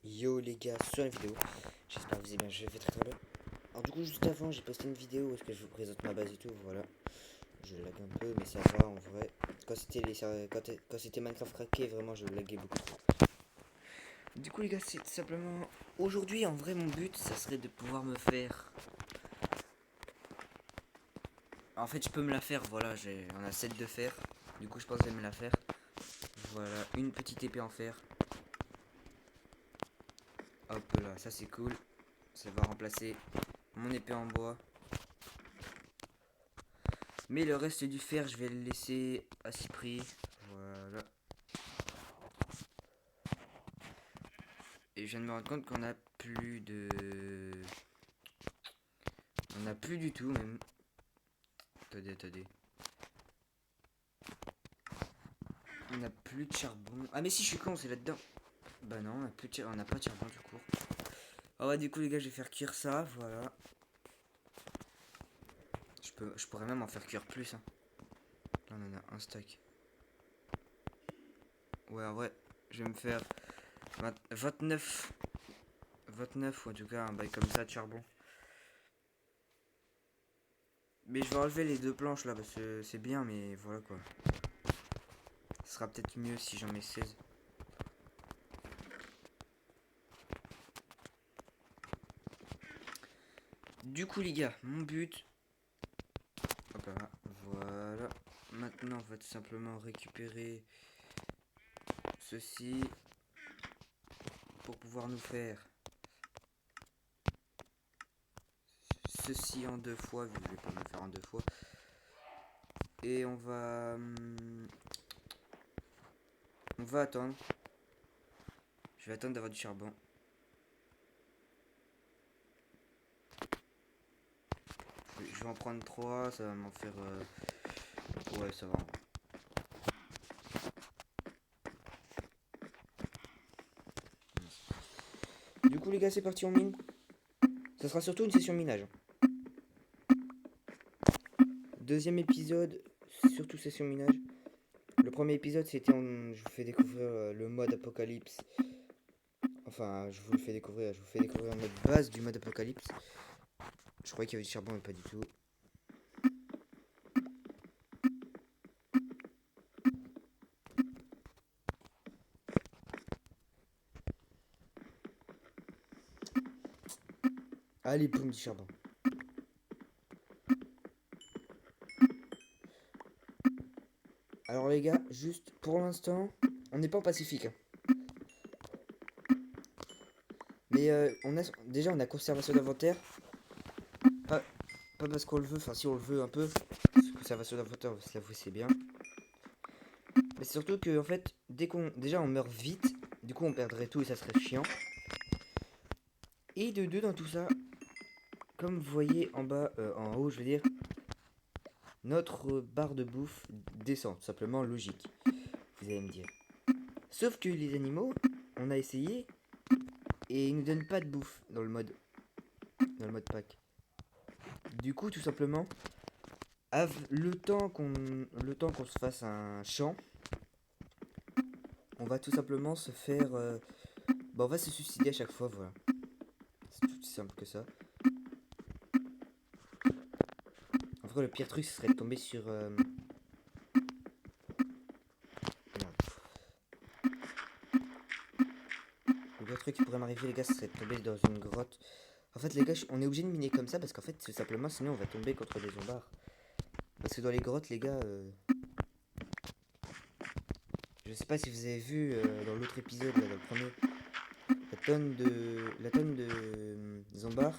Yo les gars, sur la vidéo, j'espère que vous allez bien, je vais très bien. Alors du coup juste avant j'ai posté une vidéo où est-ce que je vous présente ma base et tout, voilà. Je lag un peu mais ça va en vrai. Quand c'était Minecraft craqué, vraiment je laguais beaucoup trop. Du coup les gars c'est tout simplement... Aujourd'hui en vrai mon but ça serait de pouvoir me faire... En fait je peux me la faire, voilà, on a 7 de fer. Du coup je pense que je vais me la faire. Voilà, une petite épée en fer. Hop là, ça c'est cool. Ça va remplacer mon épée en bois. Mais le reste du fer, je vais le laisser à ce prix. Voilà. Et je viens de me rendre compte qu'on a plus de... On a plus du tout même. Attendez. On a plus de charbon. Ah mais si je suis con, c'est là-dedans. Bah non, on a pas de charbon du coup. Ah ouais, du coup les gars, je vais faire cuire ça, voilà. Je pourrais même en faire cuire plus. Hein. Là on en a un stack. Ouais, je vais me faire 29 ou en tout cas un bail comme ça de charbon. Mais je vais enlever les deux planches là parce que c'est bien, mais voilà quoi. Ce sera peut-être mieux si j'en mets 16. Du coup les gars, mon but... Hop là, voilà. Maintenant on va tout simplement récupérer ceci pour pouvoir nous faire ceci en 2 fois, vu que je vais pas me le faire en 2 fois. Et on va attendre. Je vais attendre d'avoir du charbon. Je vais en prendre 3, ça va m'en faire... Ouais, ça va. Du coup les gars, c'est parti, on mine. Ça sera surtout une session minage. Deuxième épisode, surtout session minage. Le premier épisode, c'était je vous fais découvrir le mode apocalypse. Enfin, je vous fais découvrir un mode base du mode apocalypse. Je croyais qu'il y avait du charbon, mais pas du tout. Allez, boum, du charbon. Alors les gars, juste pour l'instant, on n'est pas en Pacifique. Hein. Mais on a conservation d'inventaire. Pas parce qu'on le veut, enfin si on le veut un peu. Conservation d'inventaire, on va se l'avouer, c'est bien. Mais c'est surtout que en fait, déjà on meurt vite, du coup on perdrait tout et ça serait chiant. Et de deux dans tout ça, comme vous voyez en bas, en haut je veux dire, notre barre de bouffe descend, tout simplement logique. Vous allez me dire. Sauf que les animaux, on a essayé et ils nous donnent pas de bouffe dans le mode pack. Du coup, tout simplement, le temps qu'on se fasse un champ, on va tout simplement se faire, on va se suicider à chaque fois, voilà. C'est tout aussi simple que ça. En vrai, le pire truc, ce serait de tomber sur le pire truc qui pourrait m'arriver, les gars, ce serait de tomber dans une grotte. En fait, les gars, on est obligé de miner comme ça parce qu'en fait, tout simplement, sinon on va tomber contre des zombards. Parce que dans les grottes, les gars, je sais pas si vous avez vu dans l'autre épisode, là, dans le premier, la tonne de zombards.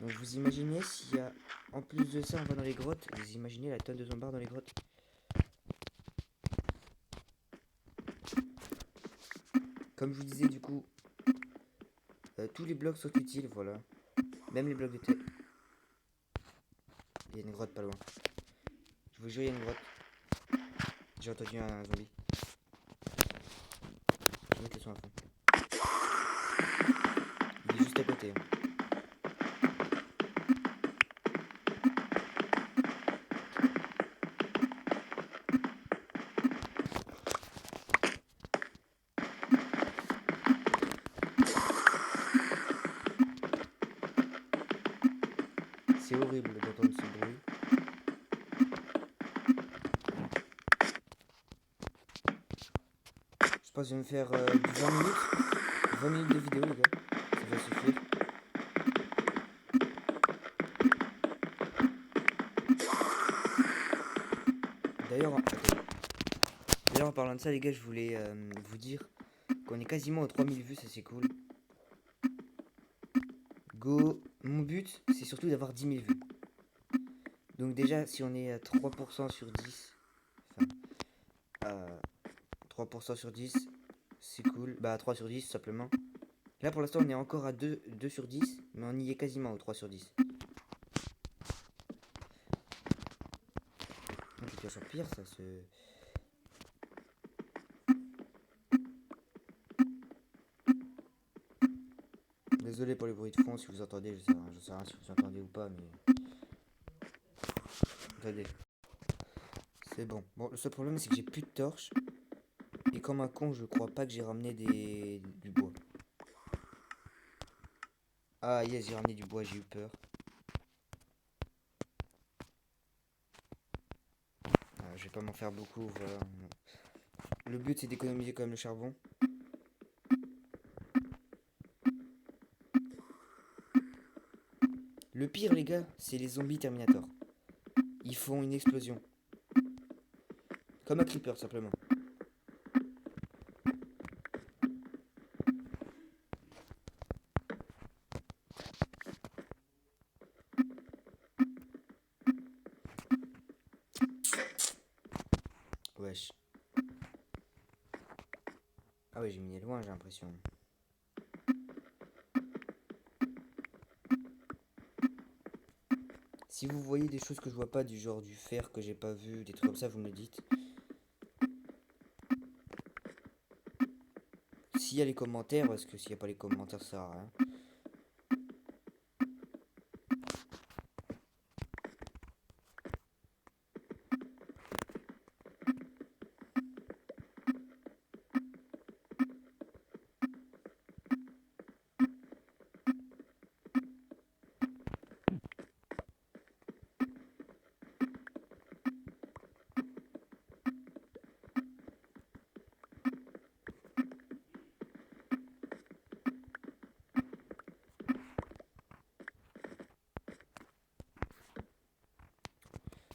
Donc vous imaginez s'il y a, en plus de ça, on va dans les grottes, vous imaginez la tonne de zombards dans les grottes. Comme je vous disais, du coup, tous les blocs sont utiles, voilà. Même les blocs de terre. Il y a une grotte pas loin. Je vous jure, il y a une grotte. J'ai entendu un zombie. Je vais mettre le son à fond. Il est juste à côté. Hein. pense que je vais me faire du 20 minutes. 20 minutes de vidéo, les gars. Ça va suffire. D'ailleurs, attends. D'ailleurs, en parlant de ça, les gars, je voulais vous dire qu'on est quasiment aux 3000 vues, ça c'est cool. Go. Mon but, c'est surtout d'avoir 10 000 vues. Donc déjà, si on est à 3% sur 10, enfin, à 3% sur 10, c'est cool. Bah, 3 sur 10, tout simplement. Là, pour l'instant, on est encore à 2 sur 10, mais on y est quasiment au 3 sur 10. C'est toujours pire, ça, se... Désolé pour les bruits de fond, si vous entendez, je sais rien si vous entendez ou pas, mais... Attendez. C'est bon. Bon, le seul problème, c'est que j'ai plus de torches. Et comme un con, je crois pas que j'ai ramené du bois. Ah, yes, j'ai ramené du bois, j'ai eu peur. Je vais pas m'en faire beaucoup, voilà. Le but, c'est d'économiser quand même le charbon. Le pire, les gars, c'est les zombies Terminator. Ils font une explosion. Comme un creeper, simplement. Wesh. Ah ouais, j'ai mis loin, j'ai l'impression. Si vous voyez des choses que je vois pas, du genre du fer que j'ai pas vu, des trucs comme ça, vous me le dites. S'il y a les commentaires, parce que s'il y a pas les commentaires, ça sert à rien.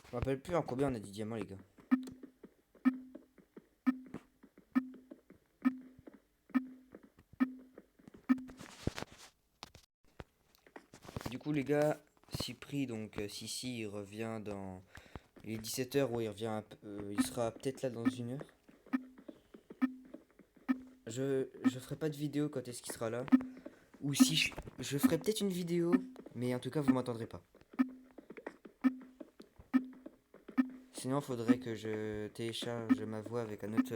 Je me rappelle plus en combien on a dit diamants, les gars. Du coup, les gars, Cypri, donc Sissi, il revient dans. Il est 17h, ouais, il revient. Il sera peut-être là dans une heure. Je ferai pas de vidéo quand est-ce qu'il sera là. Ou si je ferai peut-être une vidéo, mais en tout cas, vous m'entendrez pas. Sinon, il faudrait que je télécharge ma voix avec un autre.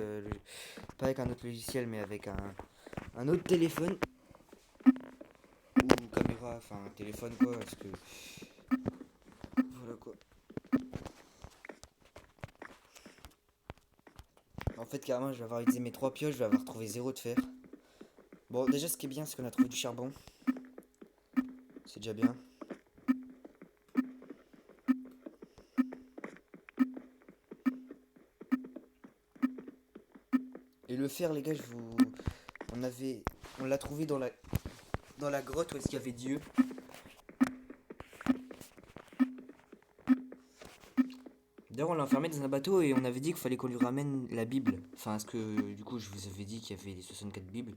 Pas avec un autre logiciel, mais avec un autre téléphone. Ou caméra, enfin, un téléphone quoi, parce que. Voilà quoi. En fait, carrément, je vais avoir utilisé mes 3 pioches, je vais avoir trouvé 0 de fer. Bon, déjà, ce qui est bien, c'est qu'on a trouvé du charbon. C'est déjà bien. Et le fer, les gars, on l'a trouvé dans la grotte où est-ce qu'il y avait Dieu. D'ailleurs, on l'a enfermé dans un bateau et on avait dit qu'il fallait qu'on lui ramène la Bible. Enfin, parce que du coup, je vous avais dit qu'il y avait les 64 Bibles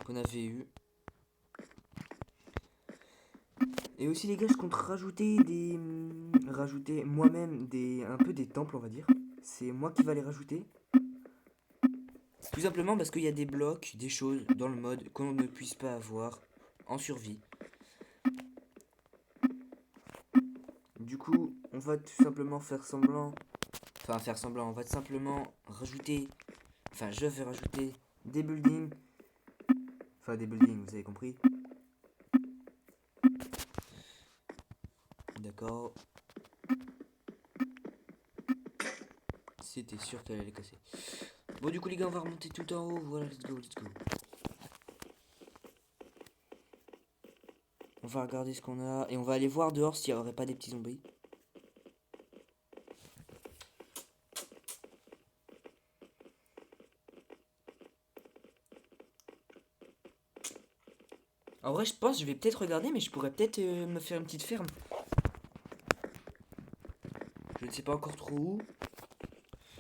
qu'on avait eu. Et aussi, les gars, je compte rajouter moi-même un peu des temples, on va dire. C'est moi qui va les rajouter. Tout simplement parce qu'il y a des blocs, des choses dans le mode qu'on ne puisse pas avoir en survie. Du coup, on va tout simplement faire semblant. Enfin, faire semblant, on va tout simplement rajouter. Enfin, je vais rajouter des buildings. Enfin, des buildings, vous avez compris. D'accord. C'était sûr qu'elle allait casser. Bon, du coup, les gars, on va remonter tout en haut. Voilà, let's go, let's go. On va regarder ce qu'on a. Et on va aller voir dehors s'il n'y aurait pas des petits zombies. En vrai, je pense, je vais peut-être regarder, mais je pourrais peut-être me faire une petite ferme. Je ne sais pas encore trop où.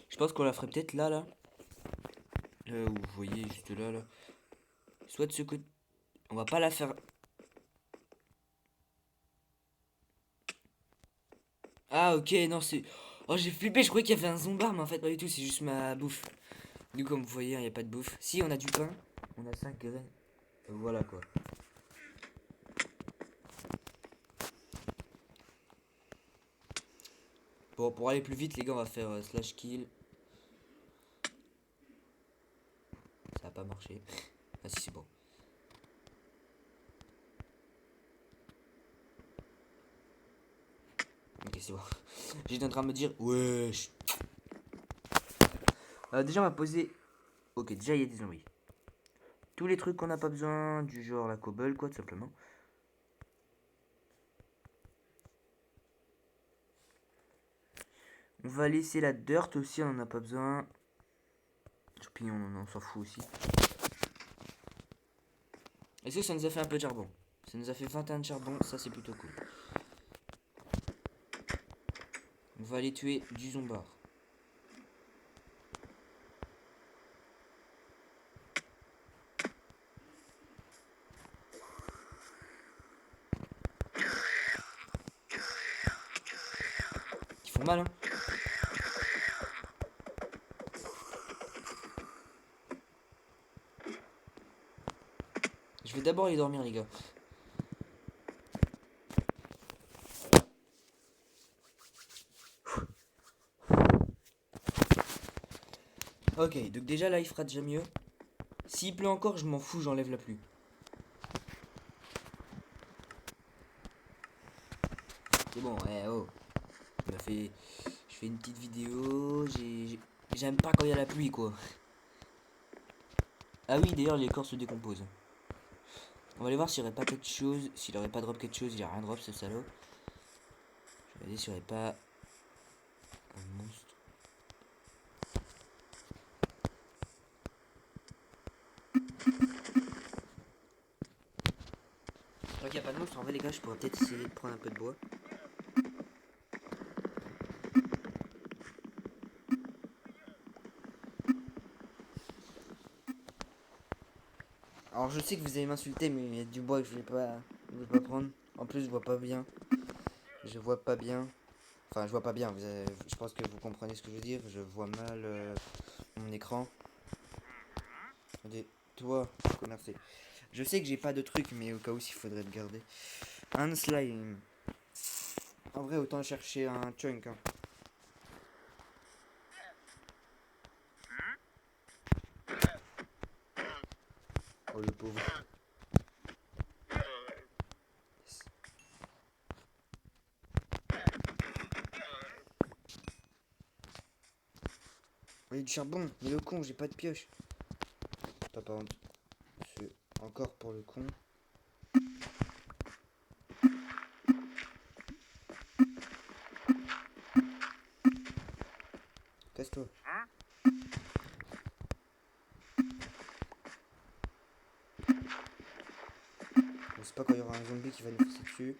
Je pense qu'on la ferait peut-être là, là. Là où vous voyez, juste là, là. Soit de ce côté. On va pas la faire. Ah, ok, non, c'est. Oh, j'ai flippé, je croyais qu'il y avait un zombard, mais en fait, pas du tout, c'est juste ma bouffe. Du coup, comme vous voyez, il n'y a pas de bouffe. Si, on a du pain. On a 5 graines. Voilà quoi. Bon, pour aller plus vite, les gars, on va faire slash kill. Ça a pas marché. Ah, si, c'est bon. Ok, c'est bon. J'étais en train de me dire, wesh. Déjà, on va poser. Ok, déjà, il y a des zombies. Tous les trucs qu'on n'a pas besoin, du genre la cobble, quoi, tout simplement. On va laisser la dirt aussi, on en a pas besoin. Champignons, on s'en fout aussi. Est-ce que ça nous a fait un peu de charbon? Ça nous a fait 21 de charbon, ça c'est plutôt cool. On va aller tuer du zombard. Ils font mal, hein. Je vais d'abord aller dormir, les gars. Ok, donc déjà là il fera déjà mieux. S'il pleut encore, je m'en fous, j'enlève la pluie. C'est bon, oh. Je fais une petite vidéo. J'aime pas quand il y a la pluie, quoi. Ah oui, d'ailleurs, les corps se décomposent. On va aller voir s'il n'y aurait pas quelque chose. S'il aurait pas drop quelque chose, il a rien drop, ce salaud. Je vais aller s'il n'y aurait pas un monstre. Ok, il n'y a pas de monstre. En vrai, les gars, je pourrais peut-être essayer de prendre un peu de bois. Alors, je sais que vous allez m'insulter, mais il y a du bois que je vais pas prendre. En plus, je vois pas bien. Je vois pas bien. Enfin, je vois pas bien. Je pense que vous comprenez ce que je veux dire. Je vois mal mon écran. Attendez, toi, commercer. Je sais que j'ai pas de truc, mais au cas où s'il faudrait le garder. Un slime. En vrai, autant chercher un chunk. Hein. Oh le pauvre. Yes. Oh, il y a du charbon. Mais le con, j'ai pas de pioche. Attends, par contre. C'est encore pour le con. Casse-toi. On sait pas quand il y aura un zombie qui va nous foncer dessus.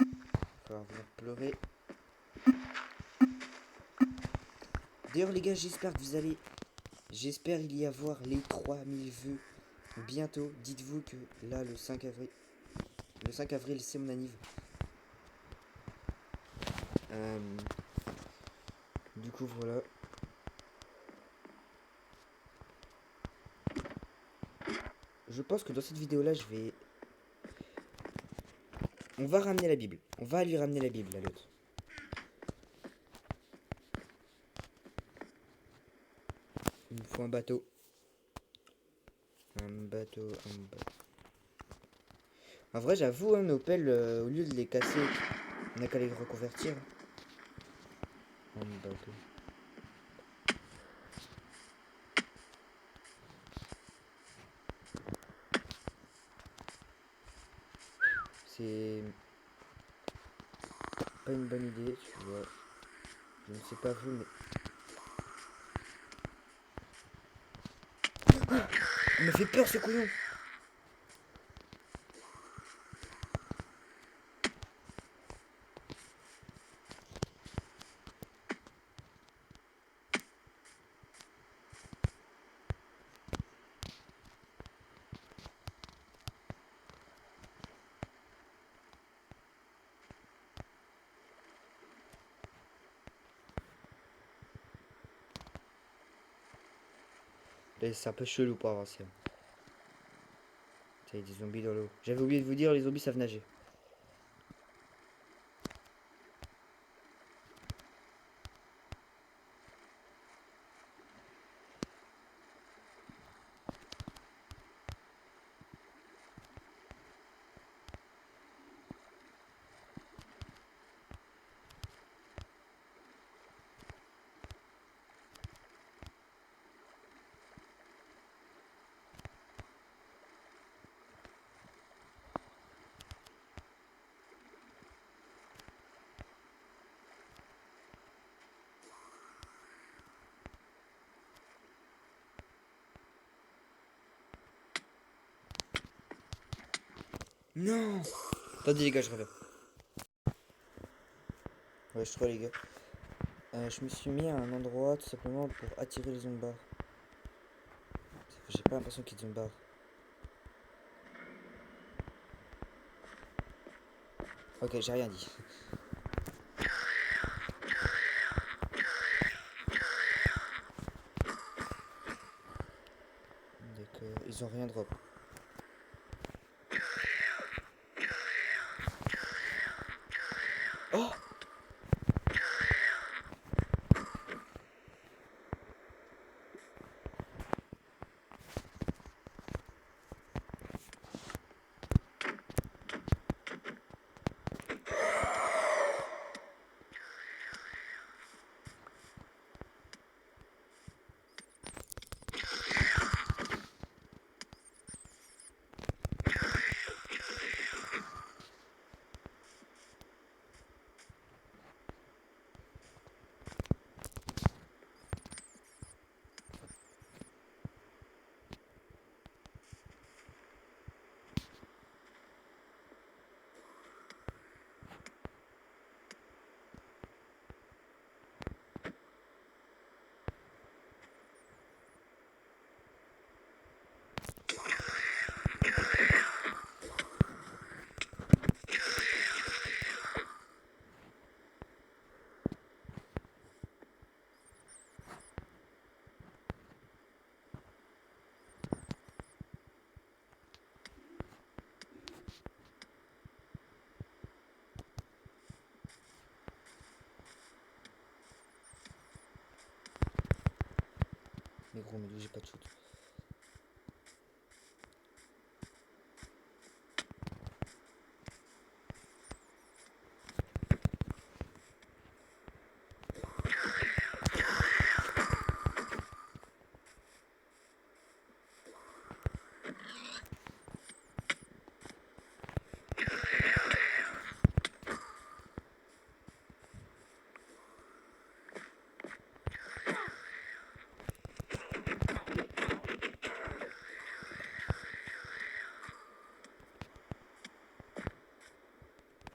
Il va falloir venir pleurer. D'ailleurs, les gars, j'espère que vous allez. J'espère il y avoir les 3000 vues bientôt. Dites-vous que là, le 5 avril. Le 5 avril, c'est mon anniv. Du coup, voilà. Je pense que dans cette vidéo-là, je vais. On va ramener la Bible. On va lui ramener la Bible à l'autre. Il me faut un bateau. Un bateau. En vrai, j'avoue, hein, nos pelles, au lieu de les casser, on a qu'à les reconvertir. Un bateau. C'est pas une bonne idée, tu vois. Je ne sais pas vous, mais. Il me fait peur ce couillon. Et c'est un peu chelou pour avancer. Il y a des zombies dans l'eau. J'avais oublié de vous dire, les zombies savent nager. Non. Attendez les gars, je reviens. Ouais, je crois les gars. Je me suis mis à un endroit tout simplement pour attirer les zombies. J'ai pas l'impression qu'ils zombies. Ok, j'ai rien dit. D'accord, ils ont rien drop. Oh. Mais gros, mais lui j'ai pas de shoot.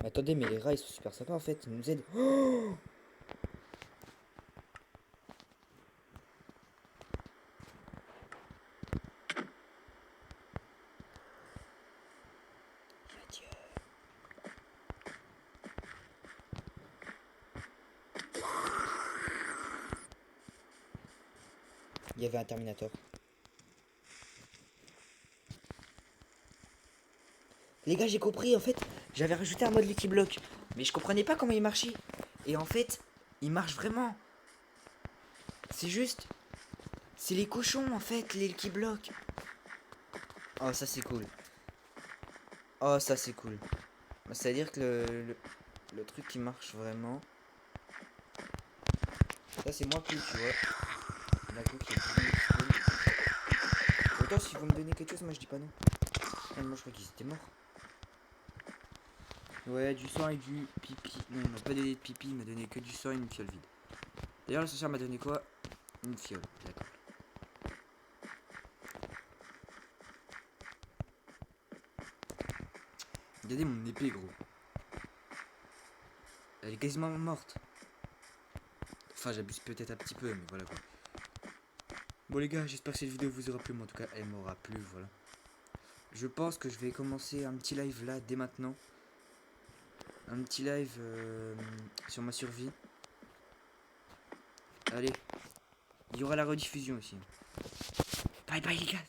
Mais attendez, mais les rats ils sont super sympas en fait, ils nous aident. Oh. Adieu. Il y avait un Terminator. Les gars, j'ai compris, en fait, j'avais rajouté un mode Lucky Block, mais je comprenais pas comment il marchait. Et en fait, il marche vraiment. C'est juste, c'est les cochons en fait, les Lucky Block. Oh, ça c'est cool. Oh, ça c'est cool. C'est-à-dire que le truc qui marche vraiment. Ça c'est moins cool, tu vois. La cool qui est plus cool. Autant si vous me donnez quelque chose, moi je dis pas non. Ah, moi je crois qu'ils étaient morts. Ouais, du sang et du pipi. Non, il m'a pas donné de pipi, il m'a donné que du sang et une fiole vide. D'ailleurs, le sorcière m'a donné quoi? Une fiole, d'accord. Regardez mon épée, gros. Elle est quasiment morte. Enfin, j'abuse peut-être un petit peu, mais voilà quoi. Bon les gars, j'espère que cette vidéo vous aura plu, mais en tout cas, elle m'aura plu, voilà. Je pense que je vais commencer un petit live là, dès maintenant. Un petit live sur ma survie. Allez, il y aura la rediffusion aussi. Bye bye les gars.